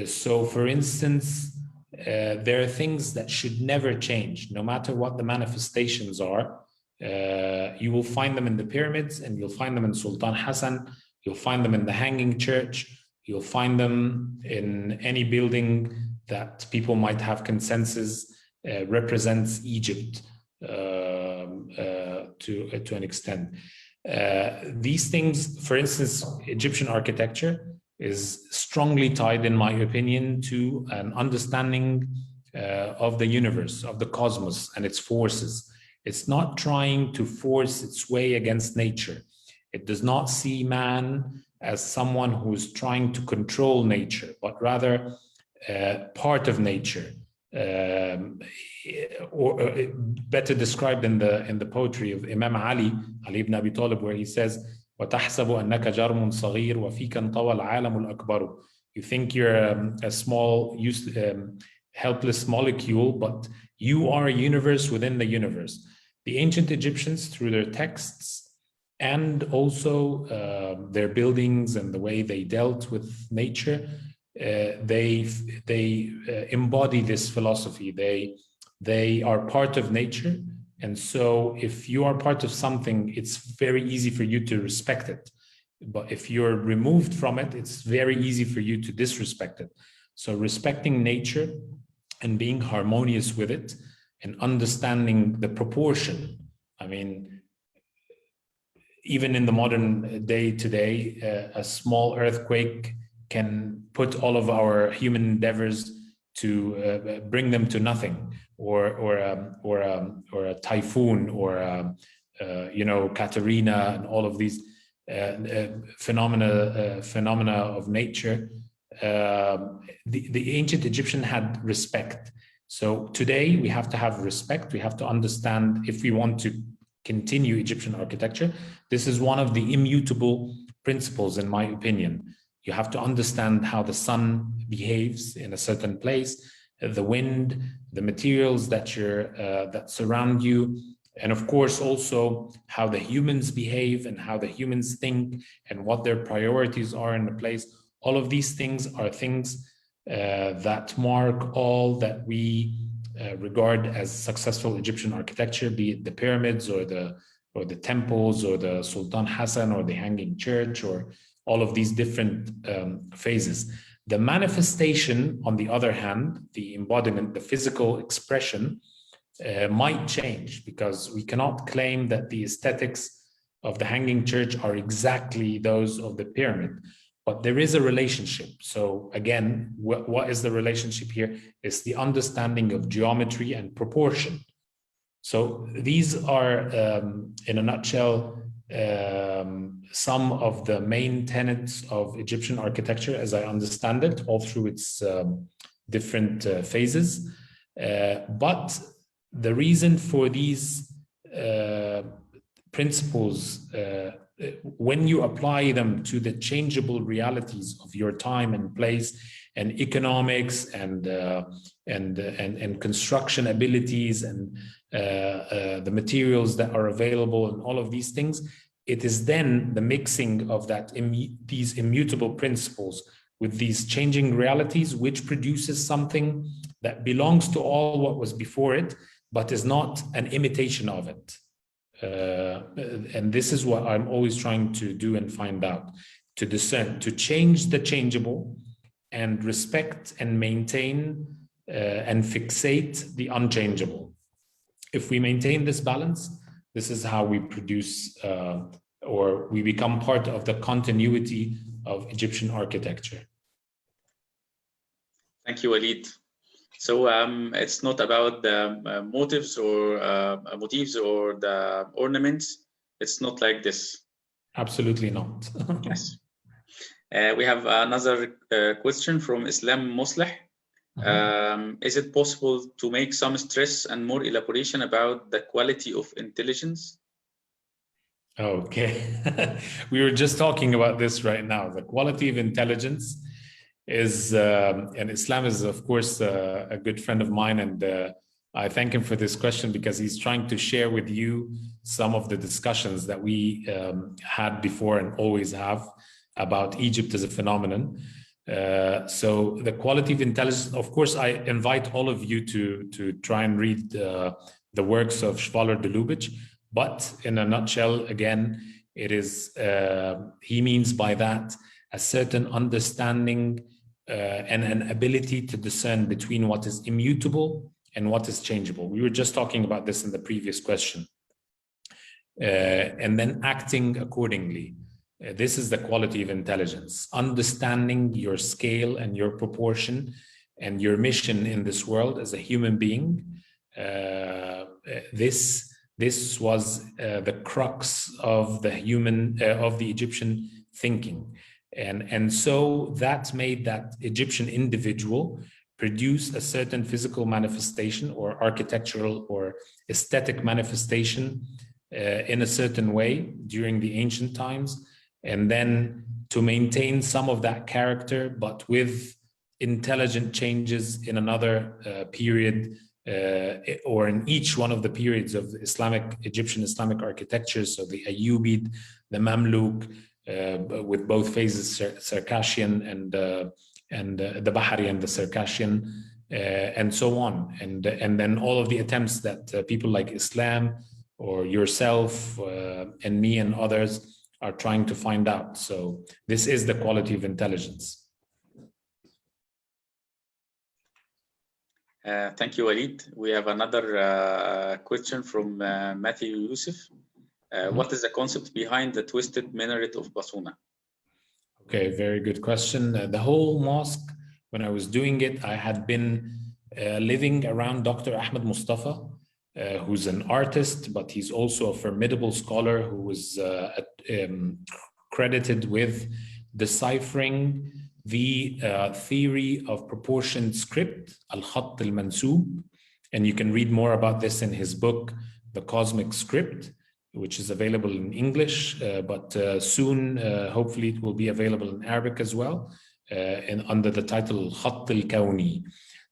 So for instance, there are things that should never change, no matter what the manifestations are. You will find them in the pyramids, and you'll find them in Sultan Hassan, you'll find them in the Hanging Church, you'll find them in any building that people might have consensus represents Egypt to an extent. These things, for instance, Egyptian architecture is strongly tied, in my opinion, to an understanding of the universe, of the cosmos and its forces. It's not trying to force its way against nature. It does not see man as someone who is trying to control nature, but rather part of nature, or better described in the poetry of Imam Ali ibn Abi Talib, where he says, وَتَحْسَبُ أَنَّكَ جَرْمٌ صَغِيرٌ وَفِيكَ انطوى العالم الأكبر. You think you're a small, helpless molecule, but you are a universe within the universe. The ancient Egyptians, through their texts and also their buildings and the way they dealt with nature, they embody this philosophy. They are part of nature. And so if you are part of something, it's very easy for you to respect it. But if you're removed from it, it's very easy for you to disrespect it. So respecting nature and being harmonious with it and understanding the proportion. I mean, even in the modern day today, a small earthquake can put all of our human endeavors to bring them to nothing, or a typhoon, or Katrina, and all of these phenomena of nature. The ancient Egyptian had respect. So today we have to have respect. We have to understand, if we want to continue Egyptian architecture, this is one of the immutable principles, in my opinion. You have to understand how the sun behaves in a certain place, the wind, the materials that surround you, and of course also how the humans behave and how the humans think and what their priorities are in the place. All of these things are things that mark all that we regard as successful Egyptian architecture, be it the pyramids or the temples or the Sultan Hassan or the Hanging Church or all of these different phases. The manifestation, on the other hand, the embodiment, the physical expression, might change, because we cannot claim that the aesthetics of the Hanging Church are exactly those of the pyramid, but there is a relationship. So again, what is the relationship here? It's the understanding of geometry and proportion. So these are, in a nutshell, some of the main tenets of Egyptian architecture, as I understand it, all through its different phases. But the reason for these principles, when you apply them to the changeable realities of your time and place and economics and construction abilities and the materials that are available and all of these things, it is then the mixing of these immutable principles with these changing realities which produces something that belongs to all what was before it, but is not an imitation of it. And this is what I'm always trying to do and find out, to discern, to change the changeable and respect and maintain and fixate the unchangeable. If we maintain this balance, this is how we produce or we become part of the continuity of Egyptian architecture. Thank you, Waleed. So it's not about the motifs or the ornaments. It's not like this. Absolutely not. Yes. We have another question from Islam Mosleh. Is it possible to make some stress and more elaboration about the quality of intelligence? Okay. We were just talking about this right now. The quality of intelligence is, and Islam is, of course, a good friend of mine, and I thank him for this question because he's trying to share with you some of the discussions that we had before and always have about Egypt as a phenomenon. So the quality of intelligence, of course, I invite all of you to try and read the works of Schwaller de Lubitsch, but in a nutshell, again, it is, he means by that a certain understanding and an ability to discern between what is immutable and what is changeable. We were just talking about this in the previous question. And then acting accordingly. This is the quality of intelligence, understanding your scale and your proportion and your mission in this world as a human being. This was the crux of the Egyptian thinking. And so that made that Egyptian individual produce a certain physical manifestation or architectural or aesthetic manifestation in a certain way during the ancient times, and then to maintain some of that character, but with intelligent changes in another period or in each one of the periods of Egyptian Islamic architecture. So the Ayyubid, the Mamluk, with both phases, Circassian and the Bahari and the Circassian, and so on. And then all of the attempts that people like Islam or yourself and me and others are trying to find out. So this is the quality of intelligence. Thank you, Waleed. We have another question from Matthew Yusuf. What is the concept behind the twisted minaret of Basuna? Okay, very good question. The whole mosque, when I was doing it, I had been living around Dr. Ahmed Mustafa, who's an artist, but he's also a formidable scholar who was credited with deciphering the theory of proportioned script, Al-Khatt al-Mansub. And you can read more about this in his book, The Cosmic Script, which is available in English, but soon, hopefully it will be available in Arabic as well, under the title Al-Khatt al-Kawni.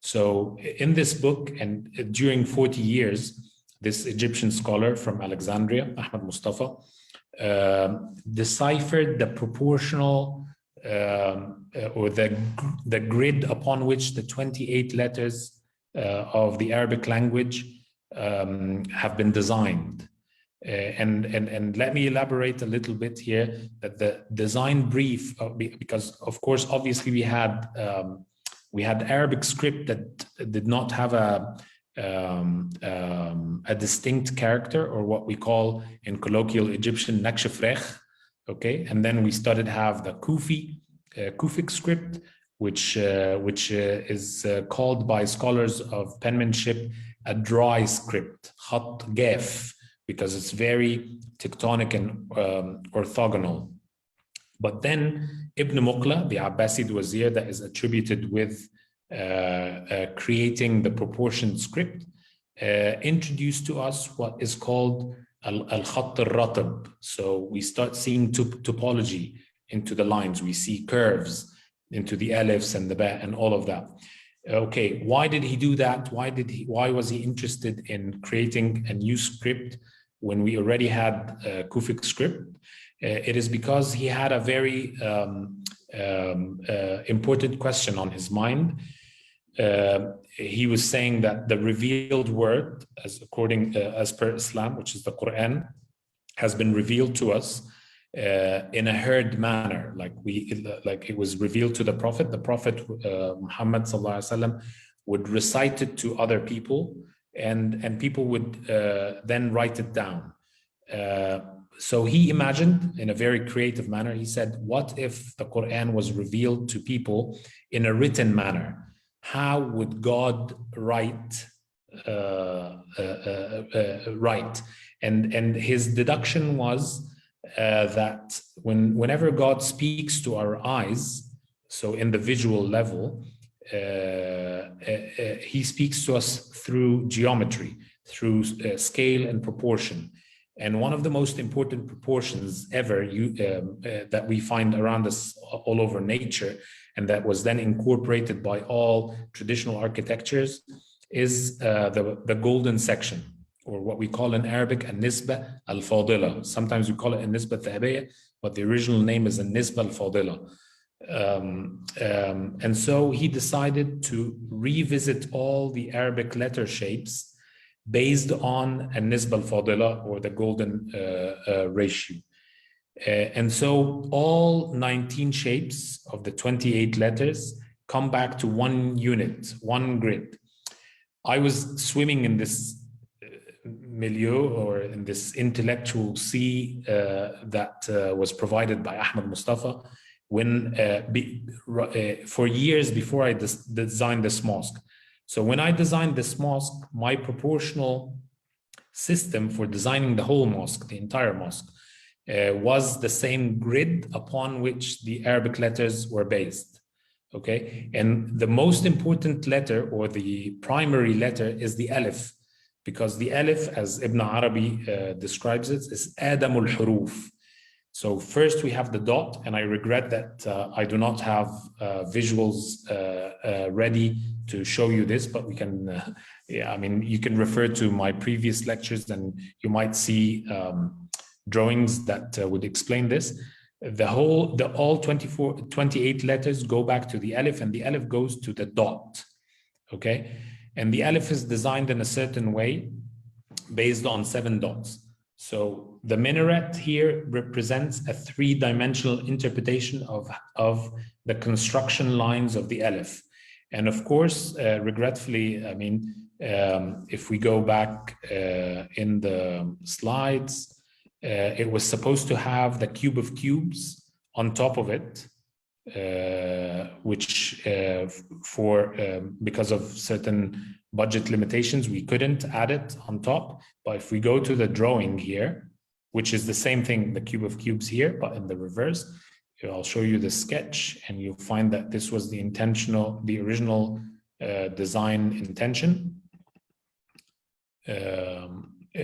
So in this book, and during 40 years, this Egyptian scholar from Alexandria, Ahmed Mustafa, deciphered the proportional or the grid upon which the 28 letters of the Arabic language have been designed. And let me elaborate a little bit here, that the design brief, because of course, obviously we had Arabic script that did not have a distinct character, or what we call in colloquial Egyptian naqsh frech, okay? And then we started have the Kufic script, which is called by scholars of penmanship a dry script, khat gaf, because it's very tectonic and orthogonal. But then Ibn Muqla, the Abbasid wazir that is attributed with creating the proportioned script, introduced to us what is called al-khatt al-ratab. So we start seeing topology into the lines. We see curves into the alifs and the ba and all of that. Okay, why did he do that? Why was he interested in creating a new script when we already had a Kufic script? It is because he had a very important question on his mind. He was saying that the revealed word, as per Islam, which is the Quran, has been revealed to us in a herd manner, like it was revealed to the Prophet. The Prophet Muhammad sallallahu alaihi wasallam would recite it to other people, and people would then write it down. So he imagined in a very creative manner. He said, "What if the Quran was revealed to people in a written manner? How would God write?" And his deduction was that whenever God speaks to our eyes, so in the visual level, he speaks to us through geometry, through scale and proportion. And one of the most important proportions ever that we find around us all over nature, and that was then incorporated by all traditional architectures, is the golden section, or what we call in Arabic an-nisba al-fadila. Sometimes we call it an-nisba al-thahabiyya, but the original name is an-nisba al-fadila. And so he decided to revisit all the Arabic letter shapes based on an-nisba al-fadila, or the golden ratio. And so all 19 shapes of the 28 letters come back to one unit, one grid. I was swimming in this milieu, or in this intellectual sea that was provided by Ahmed Mustafa when for years before I designed this mosque. So when I designed this mosque, my proportional system for designing the whole mosque, the entire mosque, was the same grid upon which the Arabic letters were based. Okay, and the most important letter, or the primary letter, is the alif, because the alif, as Ibn Arabi describes it, is Adamul Huruf. So first we have the dot, and I regret that I do not have visuals ready to show you this, but we can, yeah, I mean, you can refer to my previous lectures and you might see drawings that would explain this. All 28 letters go back to the alif, and the alif goes to the dot, okay? And the alif is designed in a certain way based on 7 dots. So the minaret here represents a 3-dimensional interpretation of the construction lines of the alif. And of course, regretfully, I mean, if we go back in the slides, it was supposed to have the cube of cubes on top of it, which because of certain budget limitations, we couldn't add it on top. But if we go to the drawing here, which is the same thing, the cube of cubes here, but in the reverse, I'll show you the sketch, and you'll find that this was the original design intention,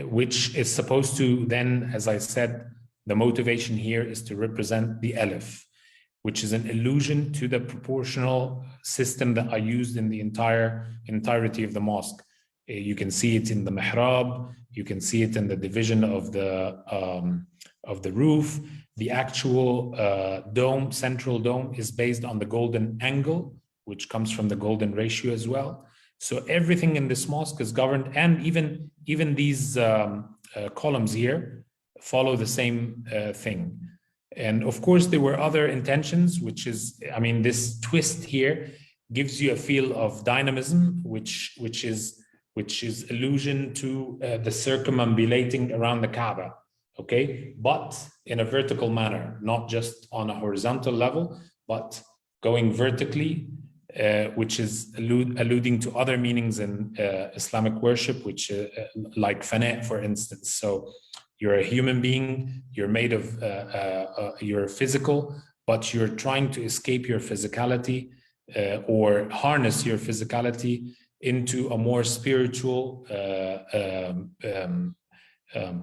which is supposed to then, as I said, the motivation here is to represent the alif, which is an allusion to the proportional system that I used in the entirety of the mosque. You can see it in the mihrab, you can see it in the division of the roof. The actual central dome is based on the golden angle, which comes from the golden ratio as well. So everything in this mosque is governed, and even these columns here follow the same thing. And of course, there were other intentions, which is, I mean, this twist here gives you a feel of dynamism, which is allusion to the circumambulating around the Kaaba, okay? But in a vertical manner, not just on a horizontal level, but going vertically, which is alluding to other meanings in Islamic worship, which like fana, for instance. So you're a human being, you're made of, you're physical, but you're trying to escape your physicality or harness your physicality into a more spiritual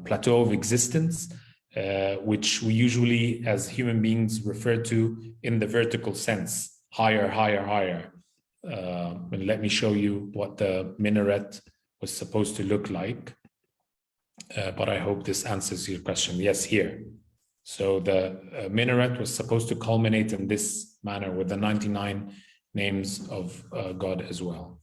plateau of existence, which we usually as human beings refer to in the vertical sense. Higher, higher, higher. And let me show you what the minaret was supposed to look like. But I hope this answers your question. Yes, here. So the minaret was supposed to culminate in this manner with the 99 names of God as well.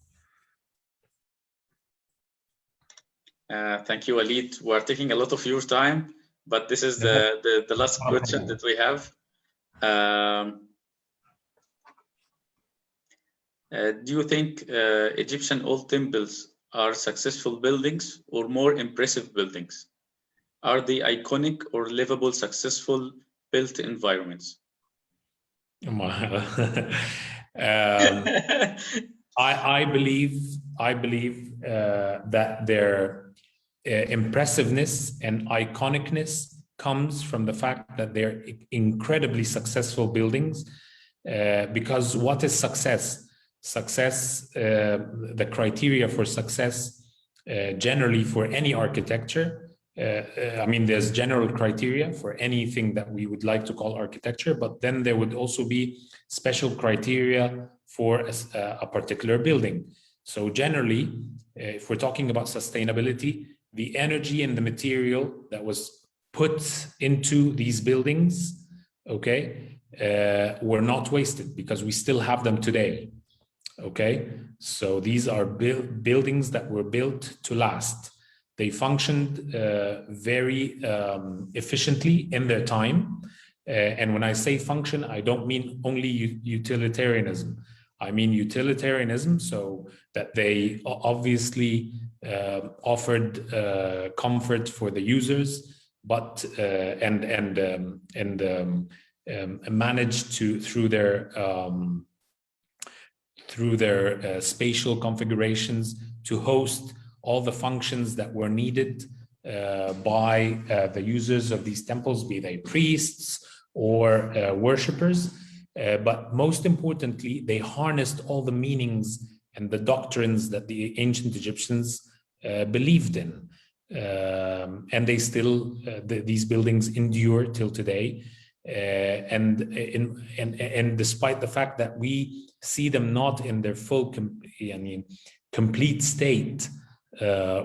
Thank you, Waleed. We're taking a lot of your time, but this is the last question that we have. Do you think Egyptian old temples are successful buildings or more impressive buildings? Are they iconic or livable, successful built environments? I believe that their impressiveness and iconicness comes from the fact that they're incredibly successful buildings. Because what is success? Success, the criteria for success generally for any architecture, I mean, there's general criteria for anything that we would like to call architecture, but then there would also be special criteria for a particular building. So generally, if we're talking about sustainability, the energy and the material that was put into these buildings, okay, were not wasted because we still have them today. Okay, so these are buildings that were built to last. They functioned very efficiently in their time. And when I say function, I don't mean only utilitarianism. I mean utilitarianism, so that they obviously offered comfort for the users, but managed to through their spatial configurations to host all the functions that were needed by the users of these temples, be they priests or worshippers. But most importantly, they harnessed all the meanings and the doctrines that the ancient Egyptians believed in. And they still, these buildings endure till today. And despite the fact that we see them not in their full, complete state,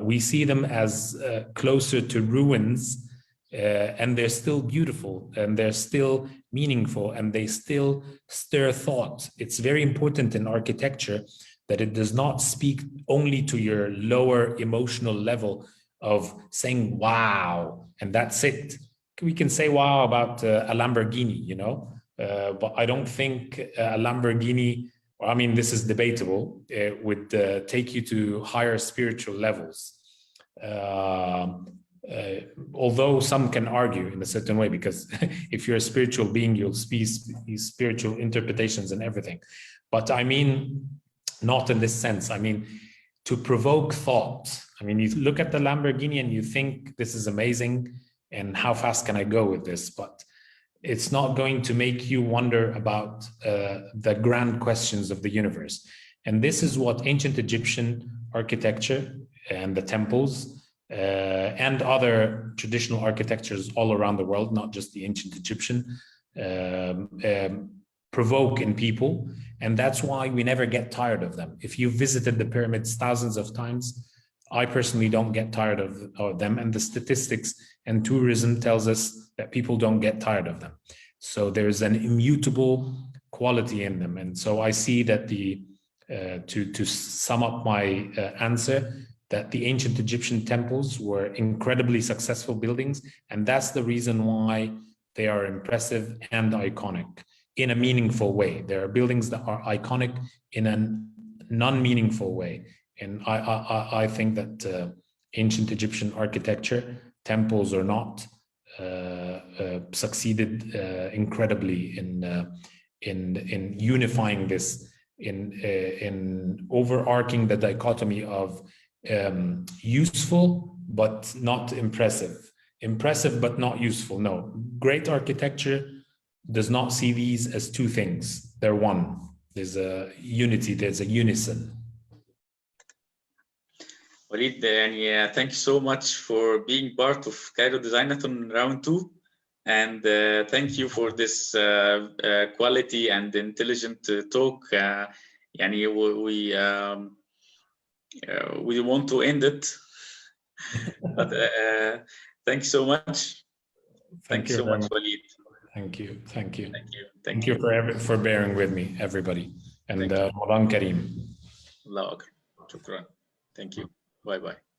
we see them as closer to ruins, and they're still beautiful, and they're still meaningful, and they still stir thought. It's very important in architecture that it does not speak only to your lower emotional level of saying wow, and that's it. We can say wow about a Lamborghini, you know, but I don't think a Lamborghini, I mean, this is debatable, would take you to higher spiritual levels. Although some can argue in a certain way, because if you're a spiritual being, you'll see spiritual interpretations and everything. But I mean, not in this sense. I mean, to provoke thought. I mean, you look at the Lamborghini and you think this is amazing, and how fast can I go with this? But it's not going to make you wonder about the grand questions of the universe. And this is what ancient Egyptian architecture and the temples and other traditional architectures all around the world, not just the ancient Egyptian, provoke in people. And that's why we never get tired of them. If you've visited the pyramids thousands of times, I personally don't get tired of them. And the statistics and tourism tells us that people don't get tired of them. So there's an immutable quality in them. And so I see that the to sum up my answer, that the ancient Egyptian temples were incredibly successful buildings, and that's the reason why they are impressive and iconic in a meaningful way. There are buildings that are iconic in a non-meaningful way, and I think that ancient Egyptian architecture, temples or not, succeeded incredibly in unifying this, in overarching the dichotomy of useful but not impressive, impressive but not useful. No, great architecture does not see these as two things. They're one. There's a unity, there's a unison. Waleed, thank you so much for being part of Cairo Designathon round 2. And thank you for this quality and intelligent talk. We want to end it, but thank you so much. Thank you so much, Waleed. Thank you. Thank you. Thank you. Thank you for bearing with me, everybody. And Ramadan Kareem. Allah Akbar. Shukran. Thank you. Bye-bye.